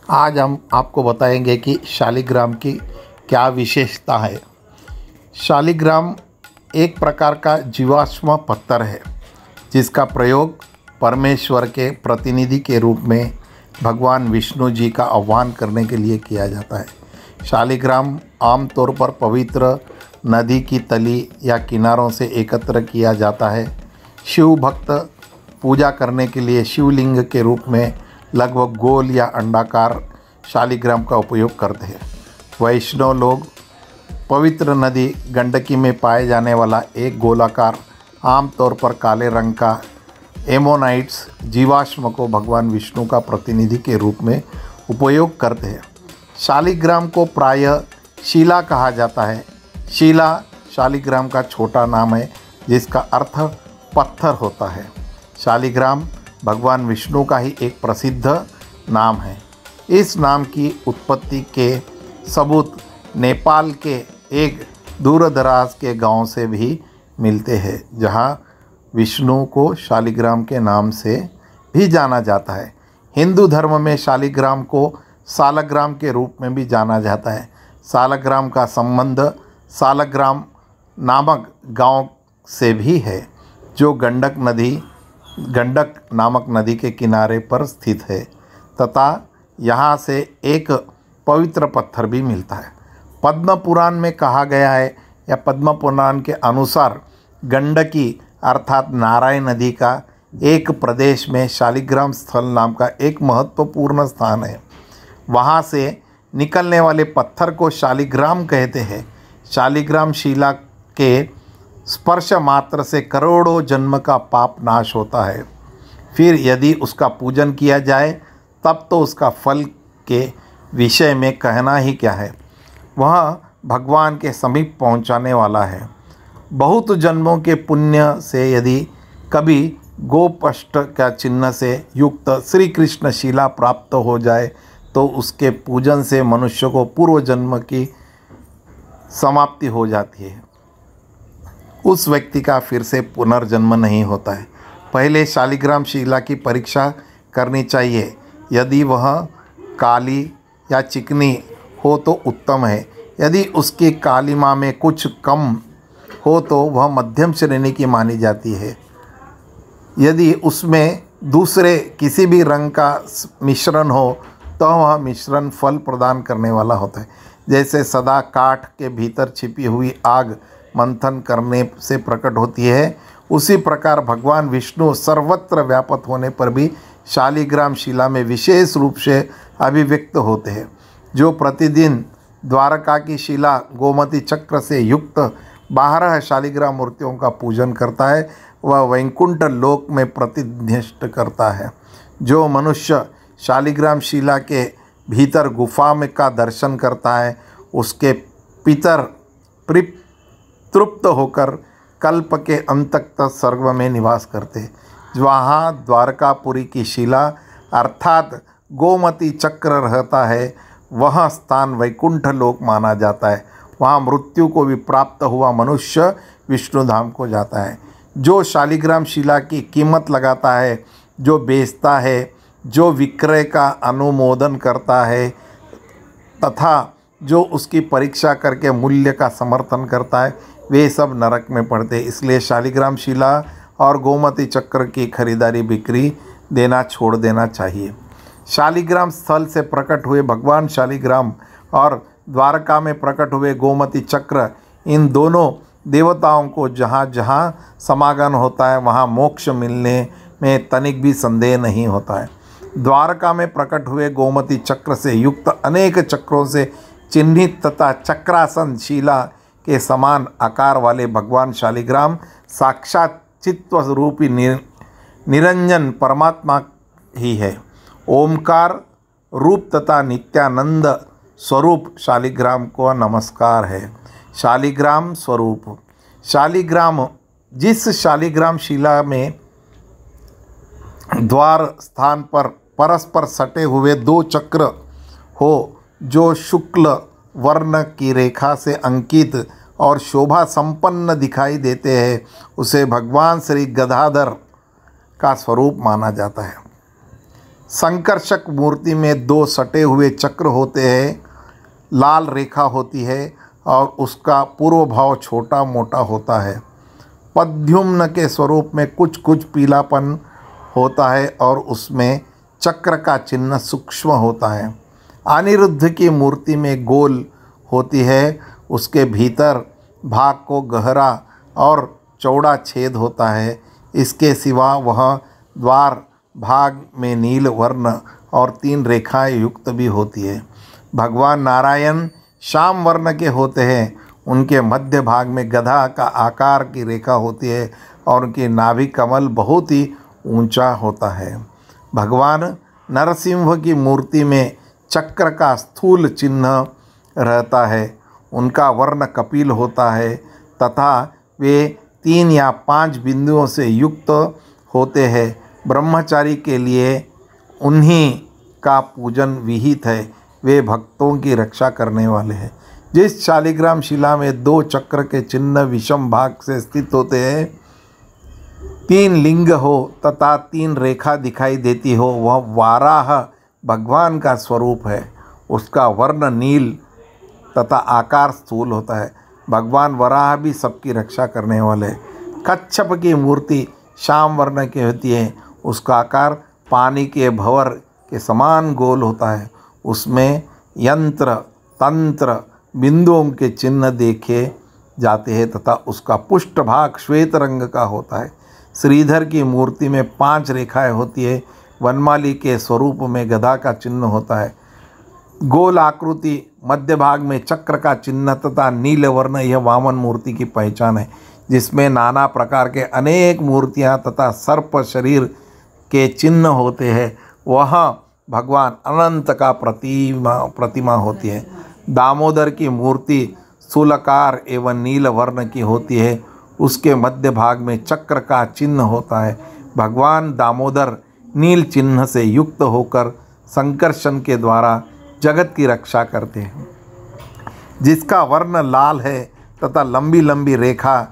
आज हम आपको बताएंगे कि शालिग्राम की क्या विशेषता है। शालिग्राम एक प्रकार का जीवाश्म पत्थर है जिसका प्रयोग परमेश्वर के प्रतिनिधि के रूप में भगवान विष्णु जी का आह्वान करने के लिए किया जाता है। शालिग्राम आमतौर पर पवित्र नदी की तली या किनारों से एकत्र किया जाता है। शिव भक्त पूजा करने के लिए शिवलिंग के रूप में लगभग गोल या अंडाकार शालिग्राम का उपयोग करते हैं। वैष्णव लोग पवित्र नदी गंडकी में पाए जाने वाला एक गोलाकार, आमतौर पर काले रंग का एमोनाइट्स जीवाश्म को भगवान विष्णु का प्रतिनिधि के रूप में उपयोग करते हैं। शालिग्राम को प्रायः शिला कहा जाता है। शिला शालिग्राम का छोटा नाम है जिसका अर्थ पत्थर होता है। शालिग्राम भगवान विष्णु का ही एक प्रसिद्ध नाम है। इस नाम की उत्पत्ति के सबूत नेपाल के एक दूरदराज के गांव से भी मिलते हैं, जहां विष्णु को शालिग्राम के नाम से भी जाना जाता है। हिंदू धर्म में शालिग्राम को सालग्राम के रूप में भी जाना जाता है। सालग्राम का संबंध सालग्राम नामक गांव से भी है, जो गंडक नामक नदी के किनारे पर स्थित है तथा यहाँ से एक पवित्र पत्थर भी मिलता है। पद्म पुराण में कहा गया है या पद्म पुराण के अनुसार गंडकी अर्थात नारायण नदी का एक प्रदेश में शालिग्राम स्थल नाम का एक महत्वपूर्ण स्थान है। वहाँ से निकलने वाले पत्थर को शालिग्राम कहते हैं। शालिग्राम शिला के स्पर्श मात्र से करोड़ों जन्म का पाप नाश होता है। फिर यदि उसका पूजन किया जाए तब तो उसका फल के विषय में कहना ही क्या है, वह भगवान के समीप पहुंचाने वाला है। बहुत जन्मों के पुण्य से यदि कभी गोपष्ट का चिन्ह से युक्त श्री कृष्ण शिला प्राप्त हो जाए तो उसके पूजन से मनुष्य को पूर्व जन्म की समाप्ति हो जाती है। उस व्यक्ति का फिर से पुनर्जन्म नहीं होता है। पहले शालिग्राम शिला की परीक्षा करनी चाहिए। यदि वह काली या चिकनी हो तो उत्तम है। यदि उसकी कालिमा में कुछ कम हो तो वह मध्यम श्रेणी की मानी जाती है। यदि उसमें दूसरे किसी भी रंग का मिश्रण हो तो वह मिश्रण फल प्रदान करने वाला होता है। जैसे सदा काठ के भीतर छिपी हुई आग मंथन करने से प्रकट होती है, उसी प्रकार भगवान विष्णु सर्वत्र व्यापक होने पर भी शालिग्राम शिला में विशेष रूप से अभिव्यक्त होते हैं। जो प्रतिदिन द्वारका की शिला गोमती चक्र से युक्त 12 शालिग्राम मूर्तियों का पूजन करता है, वह वैकुंठ लोक में प्रतिनिधिष्ठ करता है। जो मनुष्य शालिग्राम शिला के भीतर गुफा में का दर्शन करता है, उसके पितर तृप्त होकर कल्प के अंत तक स्वर्ग में निवास करते। वहाँ द्वारकापुरी की शिला अर्थात गोमती चक्र रहता है, वह स्थान वैकुंठ लोक माना जाता है। वहाँ मृत्यु को भी प्राप्त हुआ मनुष्य विष्णु धाम को जाता है। जो शालिग्राम शिला की कीमत लगाता है, जो बेचता है, जो विक्रय का अनुमोदन करता है तथा जो उसकी परीक्षा करके मूल्य का समर्थन करता है, वे सब नरक में पड़ते। इसलिए शालिग्राम शिला और गोमती चक्र की खरीदारी बिक्री देना छोड़ देना चाहिए। शालिग्राम स्थल से प्रकट हुए भगवान शालिग्राम और द्वारका में प्रकट हुए गोमती चक्र, इन दोनों देवताओं को जहाँ जहाँ समागम होता है वहाँ मोक्ष मिलने में तनिक भी संदेह नहीं होता है। द्वारका में प्रकट हुए गोमती चक्र से युक्त अनेक चक्रों से चिन्हित तथा चक्रासन शिला के समान आकार वाले भगवान शालिग्राम साक्षात चित्त रूपी निरंजन परमात्मा ही है। ओमकार रूप तथा नित्यानंद स्वरूप शालिग्राम को नमस्कार है। शालिग्राम स्वरूप जिस शालिग्राम शिला में द्वार स्थान पर परस्पर सटे हुए 2 चक्र हो, जो शुक्ल वर्ण की रेखा से अंकित और शोभा संपन्न दिखाई देते हैं, उसे भगवान श्री गदाधर का स्वरूप माना जाता है। संकर्षक मूर्ति में 2 सटे हुए चक्र होते हैं, लाल रेखा होती है और उसका पूर्व भाव छोटा मोटा होता है। पद्युम्न के स्वरूप में कुछ कुछ पीलापन होता है और उसमें चक्र का चिन्ह सूक्ष्म होता है। अनिरुद्ध की मूर्ति में गोल होती है, उसके भीतर भाग को गहरा और चौड़ा छेद होता है। इसके सिवा वह द्वार भाग में नील वर्ण और 3 रेखाएं युक्त भी होती है। भगवान नारायण श्याम वर्ण के होते हैं। उनके मध्य भाग में गधा का आकार की रेखा होती है और उनकी नाभि कमल बहुत ही ऊंचा होता है। भगवान नरसिंह की मूर्ति में चक्र का स्थूल चिन्ह रहता है। उनका वर्ण कपिल होता है तथा वे 3 या 5 बिंदुओं से युक्त होते हैं। ब्रह्मचारी के लिए उन्हीं का पूजन विहित है। वे भक्तों की रक्षा करने वाले हैं। जिस शालिग्राम शिला में 2 चक्र के चिन्ह विषम भाग से स्थित होते हैं, 3 लिंग हो तथा 3 रेखा दिखाई देती हो, वह वाराह भगवान का स्वरूप है। उसका वर्ण नील तथा आकार स्थूल होता है। भगवान वराह भी सबकी रक्षा करने वाले। कच्छप की मूर्ति श्याम वर्ण की होती है। उसका आकार पानी के भंवर के समान गोल होता है। उसमें यंत्र तंत्र बिंदुओं के चिन्ह देखे जाते हैं तथा उसका पृष्ठभाग श्वेत रंग का होता है। श्रीधर की मूर्ति में 5 रेखाएं होती है। वनमाली के स्वरूप में गधा का चिन्ह होता है। गोल आकृति, मध्य भाग में चक्र का चिन्ह तथा नील वर्ण, यह वामन मूर्ति की पहचान है, जिसमें नाना प्रकार के अनेक मूर्तियां तथा सर्प शरीर के चिन्ह होते हैं। वह भगवान अनंत का प्रतिमा होती है। दामोदर की मूर्ति स्थूलाकार एवं नील वर्ण की होती है। उसके मध्य भाग में चक्र का चिन्ह होता है। भगवान दामोदर नील चिन्ह से युक्त होकर संकर्षण के द्वारा जगत की रक्षा करते हैं। जिसका वर्ण लाल है तथा लंबी लंबी रेखा,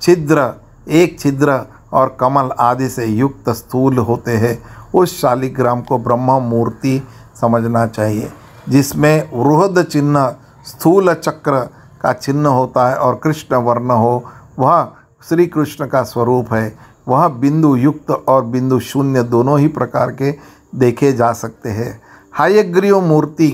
छिद्र, एक छिद्र और कमल आदि से युक्त स्थूल होते हैं, उस शालिग्राम को ब्रह्म मूर्ति समझना चाहिए। जिसमें वृहद चिन्ह स्थूल चक्र का चिन्ह होता है और कृष्ण वर्ण हो, वह श्री कृष्ण का स्वरूप है। वह बिंदु युक्त और बिंदु शून्य दोनों ही प्रकार के देखे जा सकते हैं। हयग्रीव मूर्ति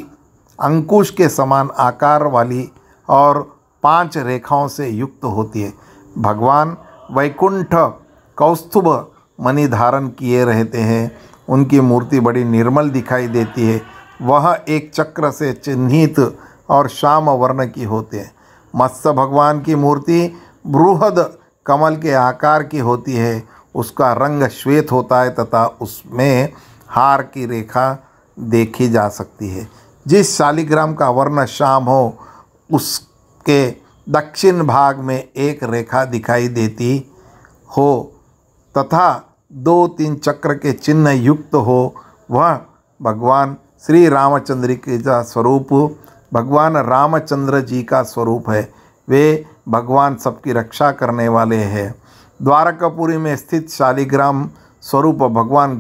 अंकुश के समान आकार वाली और 5 रेखाओं से युक्त होती है। भगवान वैकुंठ कौस्तुभ मणि धारण किए रहते हैं। उनकी मूर्ति बड़ी निर्मल दिखाई देती है। वह एक चक्र से चिन्हित और श्याम वर्ण की होते हैं। मत्स्य भगवान की मूर्ति बृहद कमल के आकार की होती है। उसका रंग श्वेत होता है तथा उसमें हार की रेखा देखी जा सकती है। जिस शालिग्राम का वर्ण श्याम हो, उसके दक्षिण भाग में एक रेखा दिखाई देती हो तथा 2-3 चक्र के चिन्ह युक्त हो, वह भगवान श्री रामचंद्र का स्वरूप, भगवान रामचंद्र जी का स्वरूप है। वे भगवान सबकी रक्षा करने वाले हैं। द्वारकापुरी में स्थित शालिग्राम स्वरूप भगवान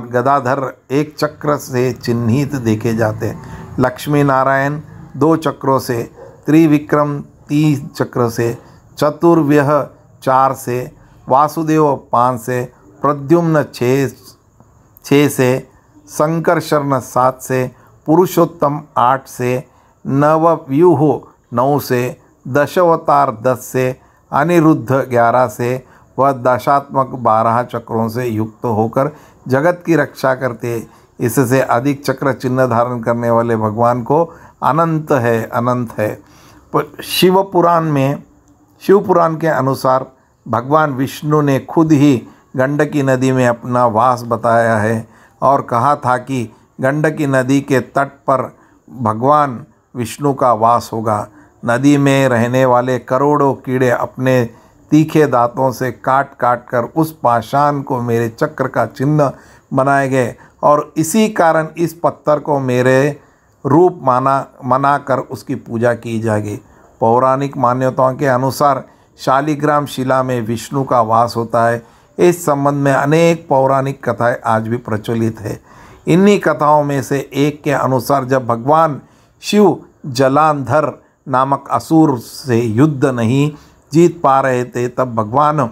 गदाधर एक चक्र से चिन्हित देखे जाते हैं। लक्ष्मी नारायण 2 चक्रों से, त्रिविक्रम 3 चक्र से, चतुर्व्यह 4 से, वासुदेव 5 से, प्रद्युम्न 6 से, संकर्षण 7 से, पुरुषोत्तम 8 से, नवव्यूह 9 से, दशावतार 10 से, अनिरुद्ध 11 से, वह दशात्मक 12 चक्रों से युक्त होकर जगत की रक्षा करते। इससे अधिक चक्र चिन्ह धारण करने वाले भगवान को अनंत है। शिवपुराण के अनुसार भगवान विष्णु ने खुद ही गंडकी नदी में अपना वास बताया है और कहा था कि गंडकी नदी के तट पर भगवान विष्णु का वास होगा। नदी में रहने वाले करोड़ों कीड़े अपने तीखे दांतों से काट काट कर उस पाषाण को मेरे चक्र का चिन्ह बनाए गए और इसी कारण इस पत्थर को मेरे रूप मना कर उसकी पूजा की जाएगी। पौराणिक मान्यताओं के अनुसार शालिग्राम शिला में विष्णु का वास होता है। इस संबंध में अनेक पौराणिक कथाएं आज भी प्रचलित है। इन्हीं कथाओं में से एक के अनुसार जब भगवान शिव जलांधर नामक असुर से युद्ध नहीं जीत पा रहे थे, तब भगवान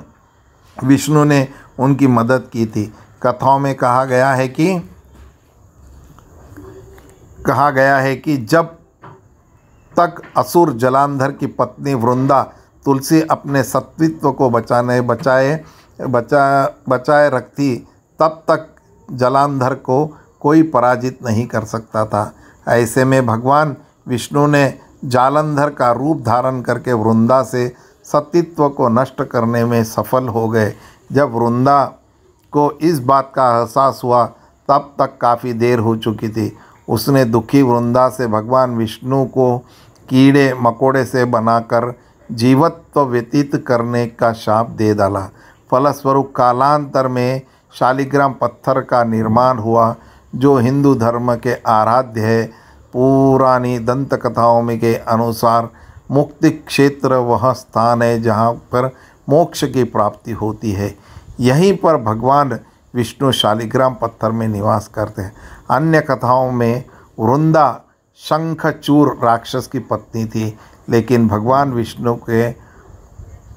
विष्णु ने उनकी मदद की थी। कथाओं में कहा गया है कि जब तक असुर जलांधर की पत्नी वृंदा तुलसी अपने सत्वित्व को बचाए रखती, तब तक जलांधर को कोई पराजित नहीं कर सकता था। ऐसे में भगवान विष्णु ने जालंधर का रूप धारण करके वृंदा से सतीत्व को नष्ट करने में सफल हो गए। जब वृंदा को इस बात का एहसास हुआ, तब तक काफ़ी देर हो चुकी थी। उसने दुखी वृंदा से भगवान विष्णु को कीड़े मकोड़े से बनाकर जीवत्व व्यतीत करने का शाप दे डाला। फलस्वरूप कालांतर में शालिग्राम पत्थर का निर्माण हुआ, जो हिंदू धर्म के आराध्य है। पुरानी दंत कथाओं में के अनुसार मुक्ति क्षेत्र वह स्थान है जहाँ पर मोक्ष की प्राप्ति होती है। यहीं पर भगवान विष्णु शालिग्राम पत्थर में निवास करते हैं। अन्य कथाओं में वृंदा शंखचूर राक्षस की पत्नी थी, लेकिन भगवान विष्णु के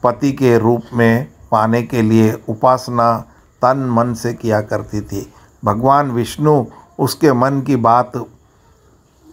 पति के रूप में पाने के लिए उपासना तन मन से किया करती थी। भगवान विष्णु उसके मन की बात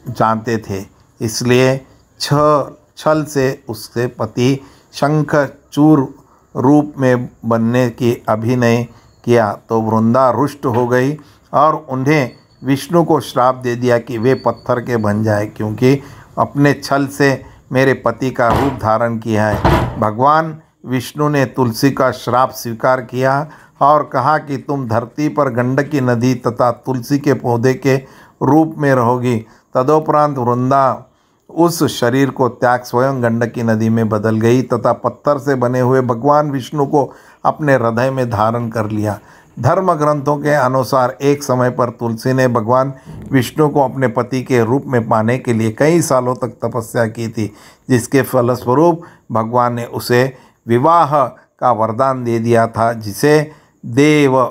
जानते थे, इसलिए छल से उसके पति शंखचूर रूप में बनने की अभिनय किया तो वृंदा रुष्ट हो गई और उन्हें विष्णु को श्राप दे दिया कि वे पत्थर के बन जाए, क्योंकि अपने छल से मेरे पति का रूप धारण किया है। भगवान विष्णु ने तुलसी का श्राप स्वीकार किया और कहा कि तुम धरती पर गंडकी नदी तथा तुलसी के पौधे के रूप में रहोगी। तदोपरांत वृंदा उस शरीर को त्याग स्वयं गंडकी नदी में बदल गई तथा पत्थर से बने हुए भगवान विष्णु को अपने हृदय में धारण कर लिया। धर्म ग्रंथों के अनुसार एक समय पर तुलसी ने भगवान विष्णु को अपने पति के रूप में पाने के लिए कई सालों तक तपस्या की थी, जिसके फलस्वरूप भगवान ने उसे विवाह का वरदान दे दिया था, जिसे देव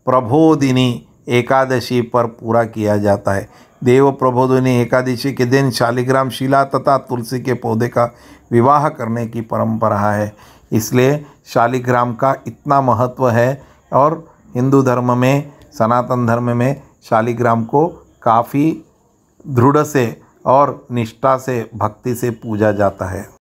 प्रबोधिनी एकादशी पर पूरा किया जाता है। देव प्रबोधिनी एकादशी के दिन शालिग्राम शिला तथा तुलसी के पौधे का विवाह करने की परंपरा है। इसलिए शालिग्राम का इतना महत्व है और हिंदू धर्म में, सनातन धर्म में शालिग्राम को काफ़ी दृढ़ से और निष्ठा से, भक्ति से पूजा जाता है।